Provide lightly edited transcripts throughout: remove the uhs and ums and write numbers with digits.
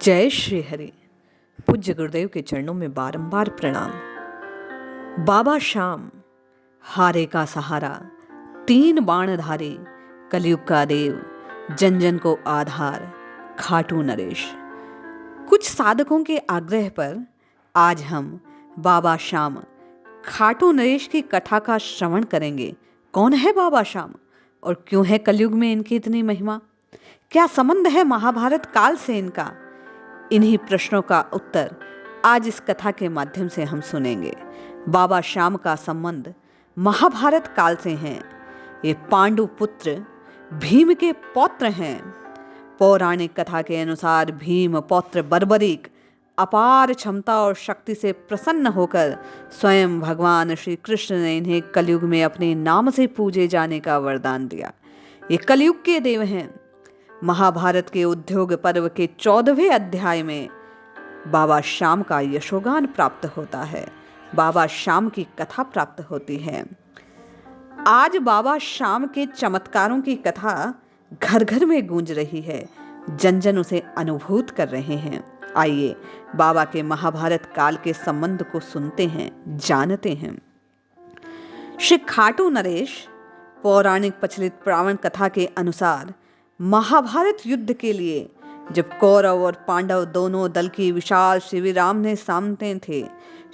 जय श्री हरि। पूज्य गुरुदेव के चरणों में बारंबार प्रणाम। बाबा श्याम हारे का सहारा, तीन बाणधारी, कलयुग का देव, जन जन को आधार, खाटू नरेश। कुछ साधकों के आग्रह पर आज हम बाबा श्याम खाटू नरेश की कथा का श्रवण करेंगे। कौन है बाबा श्याम और क्यों है कलयुग में इनकी इतनी महिमा? क्या संबंध है महाभारत काल से इनका? इन्हीं प्रश्नों का उत्तर आज इस कथा के माध्यम से हम सुनेंगे। बाबा श्याम का संबंध महाभारत काल से है। ये पांडु पुत्र भीम के पौत्र हैं। पौराणिक कथा के अनुसार भीम पौत्र बर्बरीक अपार क्षमता और शक्ति से प्रसन्न होकर स्वयं भगवान श्री कृष्ण ने इन्हें कलयुग में अपने नाम से पूजे जाने का वरदान दिया। ये कलयुग के देव हैं। महाभारत के उद्योग पर्व के 14वें अध्याय में बाबा श्याम का यशोगान प्राप्त होता है। बाबा श्याम की कथा प्राप्त होती है। आज बाबा श्याम के चमत्कारों की कथा घर घर में गूंज रही है। जन जन उसे अनुभूत कर रहे हैं। आइए बाबा के महाभारत काल के संबंध को सुनते हैं, जानते हैं। श्री खाटू नरेश पौराणिक प्रचलित पुराण कथा के अनुसार महाभारत युद्ध के लिए जब कौरव और पांडव दोनों दल की विशाल शिविर आमने सामने थे,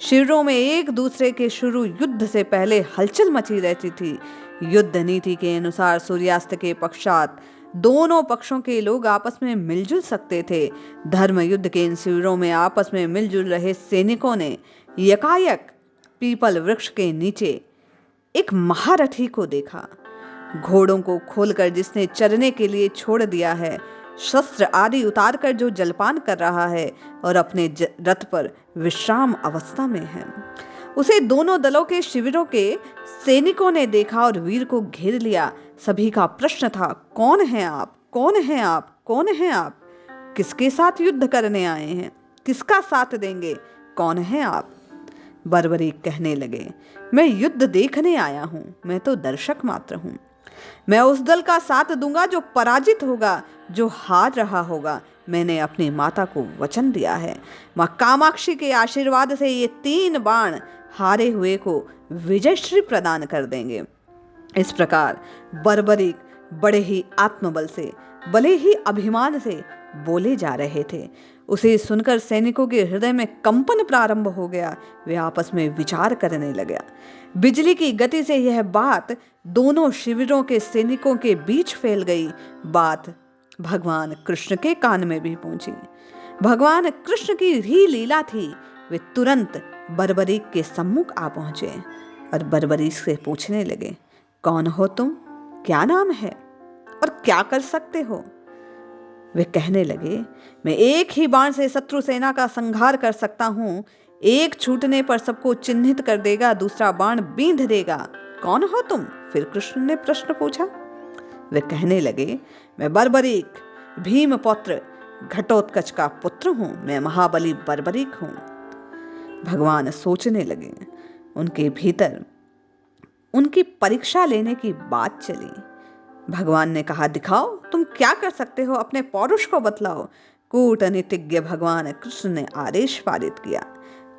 शिविरों में एक दूसरे के शुरू युद्ध से पहले हलचल मची रहती थी। युद्ध नीति के अनुसार सूर्यास्त के पश्चात दोनों पक्षों के लोग आपस में मिलजुल सकते थे। धर्म युद्ध के इन शिविरों में आपस में मिलजुल रहे सैनिकों ने यकायक पीपल वृक्ष के नीचे एक महारथी को देखा। घोड़ों को खोलकर जिसने चरने के लिए छोड़ दिया है, शस्त्र आदि उतारकर जो जलपान कर रहा है और अपने रथ पर विश्राम अवस्था में है, उसे दोनों दलों के शिविरों के सैनिकों ने देखा और वीर को घेर लिया। सभी का प्रश्न था, कौन हैं आप? कौन हैं आप? कौन हैं आप? किसके साथ युद्ध करने आए हैं? किसका साथ देंगे? कौन हैं आप? बर्बरीक कहने लगे, मैं युद्ध देखने आया हूं। मैं तो दर्शक मात्र हूं। मैं उस दल का साथ दूंगा जो पराजित होगा, जो हार रहा होगा। मैंने अपनी माता को वचन दिया है। मां कामाक्षी के आशीर्वाद से ये 3 बाण हारे हुए को विजयश्री प्रदान कर देंगे। इस प्रकार बर्बरीक बड़े ही आत्मबल से, बड़े ही अभिमान से बोले जा रहे थे। उसे सुनकर सैनिकों के हृदय में कंपन प्रारंभ हो गया। वे आपस में विचार करने लगे। बिजली की गति से यह बात दोनों शिविरों के सैनिकों के बीच फैल गई। बात भगवान कृष्ण के कान में भी पहुंची। भगवान कृष्ण की ही लीला थी। वे तुरंत बर्बरीक के सम्मुख आ पहुंचे और बर्बरीक से पूछने लगे, कौन हो तुम? क्या नाम है और क्या कर सकते हो? वे कहने लगे, मैं एक ही बाण से शत्रु सेना का संहार कर सकता हूं। एक छूटने पर सबको चिन्हित कर देगा, दूसरा बाण बींध देगा। कौन हो तुम? फिर कृष्ण ने प्रश्न पूछा। वे कहने लगे, मैं बर्बरीक भीम पौत्र घटोत्कच का पुत्र हूं। मैं महाबली बर्बरीक हूं। भगवान सोचने लगे। उनके भीतर उनकी परीक्षा लेने की बात चली। भगवान ने कहा, दिखाओ तुम क्या कर सकते हो, अपने पौरुष को बतलाओ। कूटनीतिज्ञ भगवान कृष्ण ने आदेश पारित किया।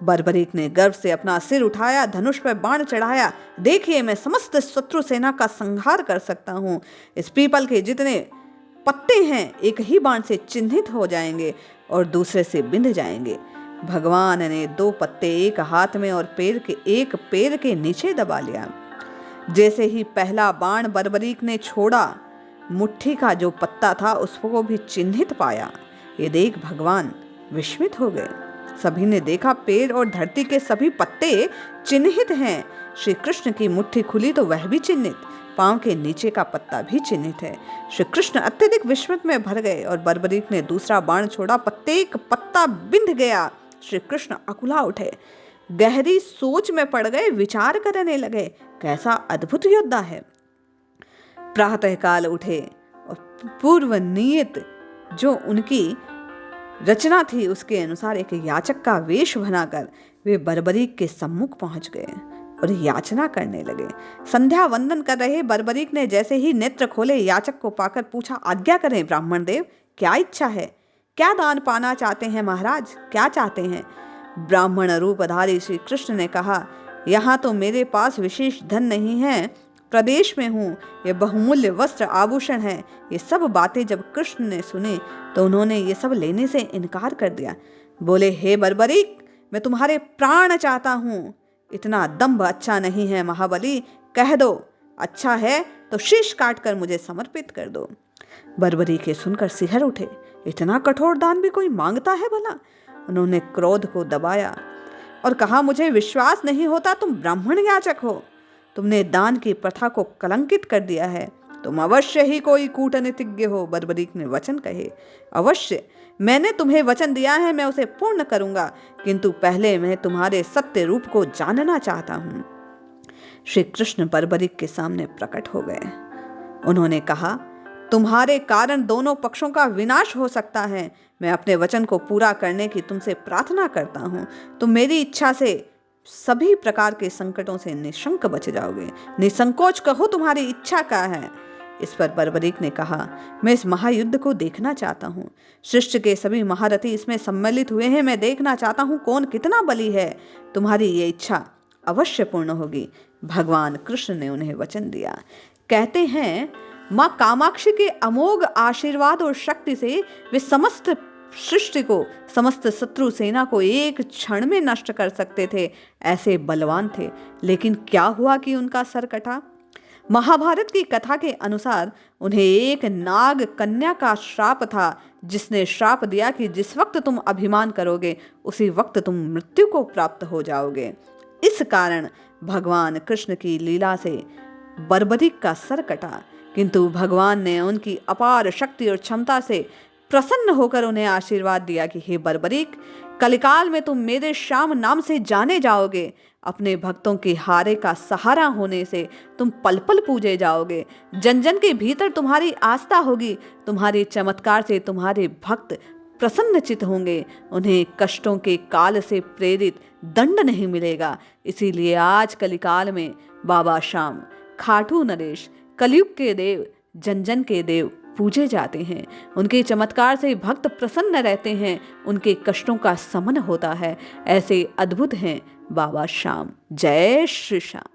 बर्बरीक ने गर्व से अपना सिर उठाया, धनुष पर बाण चढ़ाया। देखिए, मैं समस्त शत्रु सेना का संहार कर सकता हूं। इस पीपल के जितने पत्ते हैं एक ही बाण से चिन्हित हो जाएंगे और दूसरे से बिंध जाएंगे। भगवान ने 2 पत्ते एक हाथ में और एक पैर के नीचे दबा लिया। जैसे ही पहला बाण बर्बरीक ने छोड़ा, मुट्ठी का जो पत्ता था उसको भी चिन्हित पाया। ये देख भगवान विस्मित हो गए। सभी ने देखा, पेड़ और धरती के सभी पत्ते चिन्हित हैं। श्री कृष्ण की मुट्ठी खुली तो वह भी चिन्हित, पांव के नीचे का पत्ता भी चिन्हित है। श्री कृष्ण अत्यधिक विस्मित में भर गए और बर्बरीक ने दूसरा बाण छोड़ा। प्रत्येक पत्ता बिंध गया। श्री कृष्ण अकुला उठे, गहरी सोच में पड़ गए, विचार करने लगे, कैसा अद्भुत योद्धा है। प्रातः काल उठे और पूर्व नियत जो उनकी रचना थी उसके अनुसार एक याचक का वेश बनाकर वे बर्बरीक के सम्मुख पहुंच गए और याचना करने लगे। संध्या वंदन कर रहे बर्बरीक ने जैसे ही नेत्र खोले, याचक को पाकर पूछा, आज्ञा करें ब्राह्मण देव, क्या इच्छा है? क्या दान पाना चाहते हैं महाराज, क्या चाहते हैं? ब्राह्मण रूपधारी श्री कृष्ण ने कहा, यहाँ तो मेरे पास विशेष धन नहीं है, प्रदेश में हूँ, ये बहुमूल्य वस्त्र आभूषण है। ये सब बातें जब कृष्ण ने सुनी तो उन्होंने ये सब लेने से इनकार कर दिया। बोले, हे बर्बरीक, मैं तुम्हारे प्राण चाहता हूँ। इतना दंभ अच्छा नहीं है महाबली, कह दो, अच्छा है तो शीश काट कर मुझे समर्पित कर दो। बर्बरी के सुनकर सिहर उठे, इतना कठोर दान भी कोई मांगता है भला? उन्होंने क्रोध को दबाया और कहा, मुझे विश्वास नहीं होता तुम ब्राह्मण याचक हो। तुमने दान की प्रथा को कलंकित कर दिया है। तुम अवश्य ही कोई कूटनीतिज्ञ हो। बर्बरीक ने वचन कहे, अवश्य, मैंने तुम्हें वचन दिया है, मैं उसे पूर्ण करूंगा, किंतु पहले मैं तुम्हारे सत्य रूप को जानना चाहता हूं। श्री कृष्ण बर्बरीक के सामने प्रकट हो गए। उन्होंने कहा, तुम्हारे कारण दोनों पक्षों का विनाश हो सकता है। मैं अपने वचन को पूरा करने की तुमसे प्रार्थना करता हूं। तुम मेरी इच्छा से सभी प्रकार के संकटों से निशंक बच जाओगे। निसंकोच कहो, तुम्हारी इच्छा क्या है? इस पर बर्बरीक ने कहा, मैं इस महायुद्ध को देखना चाहता हूँ। सृष्टि के सभी महारथी इसमें सम्मिलित हुए हैं। मैं देखना चाहता हूँ कौन कितना बली है। तुम्हारी ये इच्छा अवश्य पूर्ण होगी। भगवान कृष्ण ने उन्हें वचन दिया। कहते हैं, माँ कामाक्षी के अमोघ आशीर्वाद और शक्ति से वे समस्त सृष्टि को, समस्त शत्रु सेना को एक क्षण में नष्ट कर सकते थे, ऐसे बलवान थे। लेकिन क्या हुआ कि उनका सर कटा? महाभारत की कथा के अनुसार उन्हें एक नाग कन्या का श्राप था, जिसने श्राप दिया कि जिस वक्त तुम अभिमान करोगे उसी वक्त तुम मृत्यु को प्राप्त हो जाओगे। इस कारण भगवान कृष्ण की लीला से बर्बरीक का सर कटा, किंतु भगवान ने उनकी अपार शक्ति और क्षमता से प्रसन्न होकर उन्हें आशीर्वाद दिया कि हे बर्बरीक, कलिकाल में तुम मेरे श्याम नाम से जाने जाओगे। अपने भक्तों के हारे का सहारा होने से तुम पल पल पूजे जाओगे। जन जन के भीतर तुम्हारी आस्था होगी। तुम्हारे चमत्कार से तुम्हारे भक्त प्रसन्नचित होंगे। उन्हें कष्टों के काल से प्रेरित दंड नहीं मिलेगा। इसीलिए आज कलिकाल में बाबा श्याम, खाटू नरेश, कलयुग के देव, जन जन के देव पूजे जाते हैं। उनके चमत्कार से भक्त प्रसन्न रहते हैं, उनके कष्टों का शमन होता है। ऐसे अद्भुत हैं बाबा श्याम। जय श्री श्याम।